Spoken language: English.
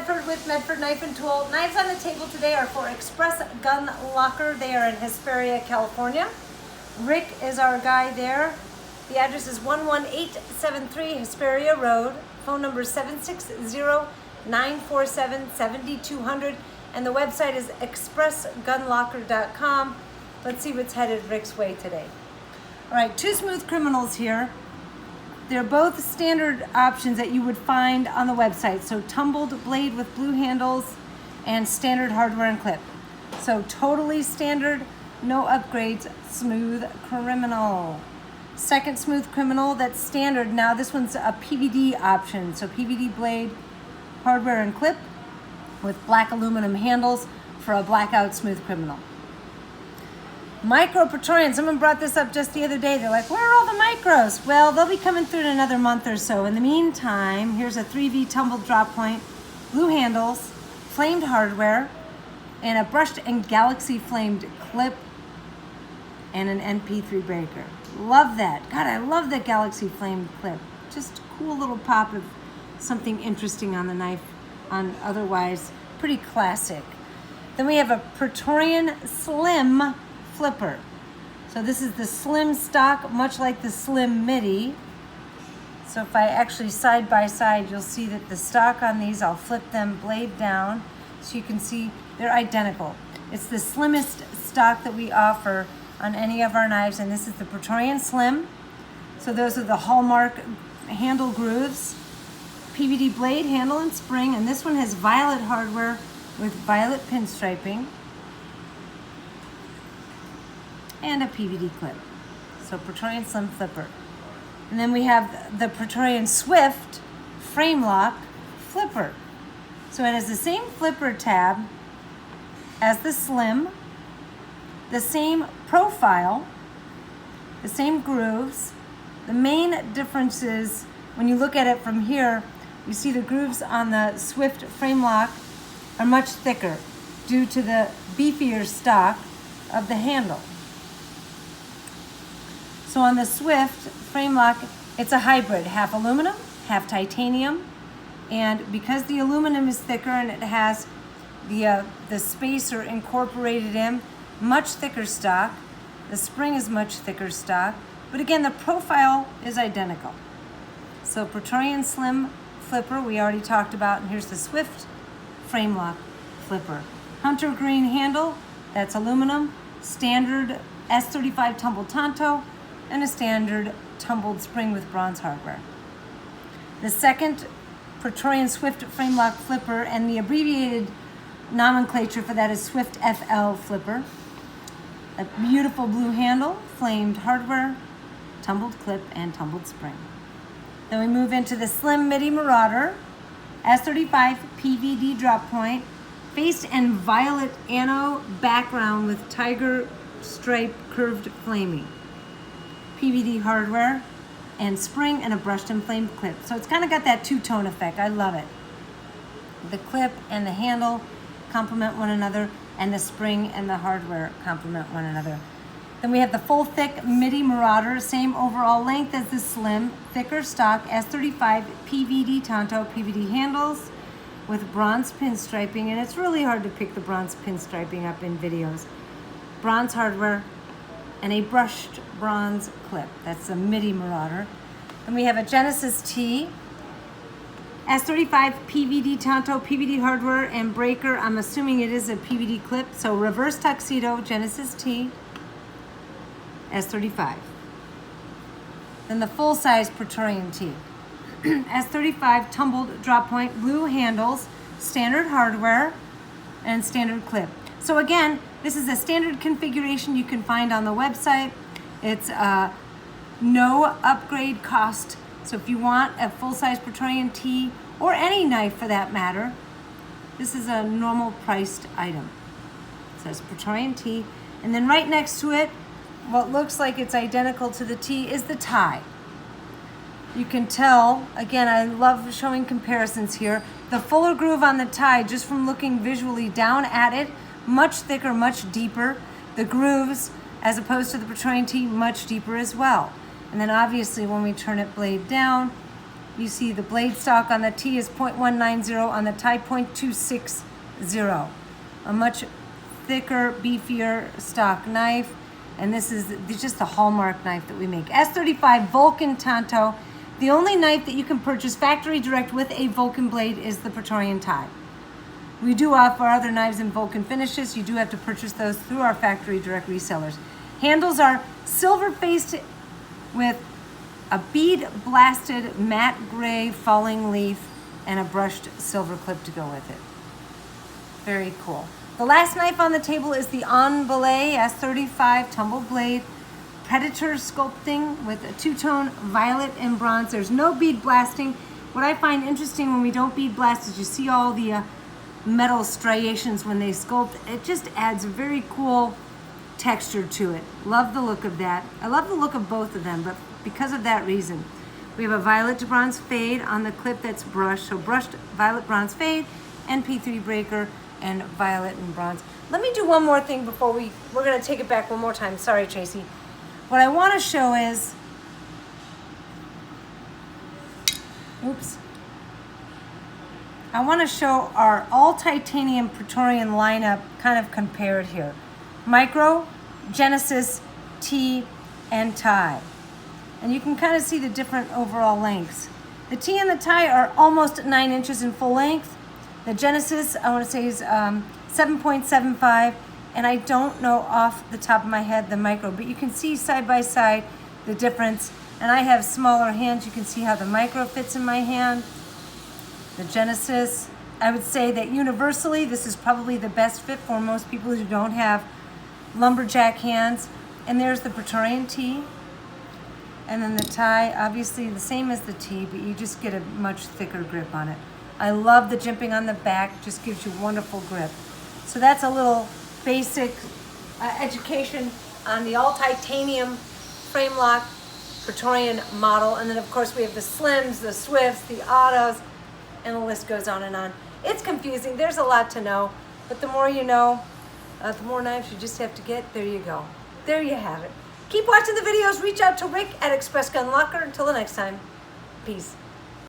Medford with Medford Knife and Tool. Knives on the table today are for Express Gun Locker. They are in Hesperia, California. Rick is our guy there. The address is 11873 Hesperia Road. Phone number is 760-947-7200. And the website is expressgunlocker.com. Let's see what's headed Rick's way today. All right, two smooth criminals here. They're both standard options that you would find on the website. So tumbled blade with blue handles and standard hardware and clip. So totally standard, no upgrades, smooth criminal. Second smooth criminal that's standard. Now this one's a PVD option. So PVD blade, hardware and clip with black aluminum handles for a blackout smooth criminal. Micro Praetorian, someone brought this up just the other day. They're like, where are all the micros? Well, they'll be coming through in another month or so. In the meantime, here's a 3V tumbled drop point, blue handles, flamed hardware, and a brushed and galaxy flamed clip, and an NP3 breaker. Love that. God, I love that galaxy flamed clip. Just a cool little pop of something interesting on the knife, on otherwise pretty classic. Then we have a Praetorian Slim flipper. So this is the slim stock, much like the slim Midi. So if I actually side by side, you'll see that the stock on these, I'll flip them blade down so you can see they're identical. It's the slimmest stock that we offer on any of our knives, and this is the Praetorian Slim. So those are the hallmark handle grooves, PVD blade, handle, and spring, and this one has violet hardware with violet pinstriping and a PVD clip. So Praetorian Slim flipper. And then we have the Praetorian Swift frame lock flipper. So it has the same flipper tab as the Slim, the same profile, the same grooves. The main difference is when you look at it from here, you see the grooves on the Swift frame lock are much thicker due to the beefier stock of the handle. So on the Swift frame lock, it's a hybrid, half aluminum, half titanium. And because the aluminum is thicker and it has the spacer incorporated in, much thicker stock. The spring is much thicker stock. But again, the profile is identical. So Praetorian Slim flipper, we already talked about, and here's the Swift frame lock flipper. Hunter green handle, that's aluminum, standard S35 tumbled tanto, and a standard tumbled spring with bronze hardware. The second Praetorian Swift frame lock flipper, and the abbreviated nomenclature for that is Swift FL flipper. A beautiful blue handle, flamed hardware, tumbled clip, and tumbled spring. Then we move into the Slim Midi Marauder, S35 PVD drop point, face and violet anno background with tiger stripe curved flaming. PVD hardware and spring and a brushed and flamed clip. So it's kind of got that two-tone effect. I love it. The clip and the handle complement one another, and the spring and the hardware complement one another. Then we have the full thick Midi Marauder, same overall length as the Slim, thicker stock, S35 PVD Tanto, PVD handles with bronze pinstriping, and it's really hard to pick the bronze pinstriping up in videos. Bronze hardware and a brushed bronze clip. That's the Midi Marauder. Then we have a Genesis T, S35 PVD Tanto, PVD hardware and breaker. I'm assuming it is a PVD clip. So reverse tuxedo, Genesis T, S35. Then the full-size Praetorian T, S35 tumbled drop point, blue handles, standard hardware, and standard clip. So again, this is a standard configuration you can find on the website. It's no upgrade cost. So if you want a full-size Praetorian T, or any knife for that matter, this is a normal priced item. It says Praetorian T. And then right next to it, what looks like it's identical to the T is the tie. You can tell, again, I love showing comparisons here. The fuller groove on the tie, just from looking visually down at it, much thicker, much deeper. The grooves, as opposed to the Praetorian T, much deeper as well. And then obviously when we turn it blade down, You see the blade stock on the T is 0.190, on the tie 0.260. A much thicker, beefier stock knife. And this is just the hallmark knife that we make. S35 Vulcan Tanto. The only knife that you can purchase factory direct with a Vulcan blade is the Praetorian tie. We do offer other knives in Vulcan finishes. You do have to purchase those through our factory direct resellers. Handles are silver faced with a bead blasted matte gray falling leaf and a brushed silver clip to go with it. Very cool. The last knife on the table is the Envolée S35 tumble blade Predator sculpting with a two-tone violet and bronze. There's no bead blasting. What I find interesting when we don't bead blast is you see all the metal striations when they sculpt. It just adds a very cool texture to it. Love the look of that. I love the look of both of them, but because of that reason. We have a violet to bronze fade on the clip that's brushed. So brushed violet bronze fade, NP3 breaker, and violet and bronze. Let me do one more thing before we're gonna take it back one more time. Sorry, Tracy. What I wanna show is, I wanna show our all titanium Praetorian lineup kind of compared here. Micro, Genesis, T, and tie. And you can kind of see the different overall lengths. The T and the tie are almost 9 inches in full length. The Genesis, I want to say, is 7.75, and I don't know off the top of my head the micro, but you can see side by side the difference. And I have smaller hands. You can see how the micro fits in my hand. The Genesis, I would say that universally, this is probably the best fit for most people who don't have lumberjack hands. And there's the Praetorian T. And then the tie, obviously the same as the T, but you just get a much thicker grip on it. I love the jimping on the back, just gives you wonderful grip. So that's a little basic education on the all titanium frame lock Praetorian model. And then of course we have the Slims, the Swifts, the Autos, and the list goes on and on. It's confusing, there's a lot to know, but the more you know, the more knives you just have to get. There you go. There you have it. Keep watching the videos. Reach out to Rick at Express Gun Locker. Until the next time, peace.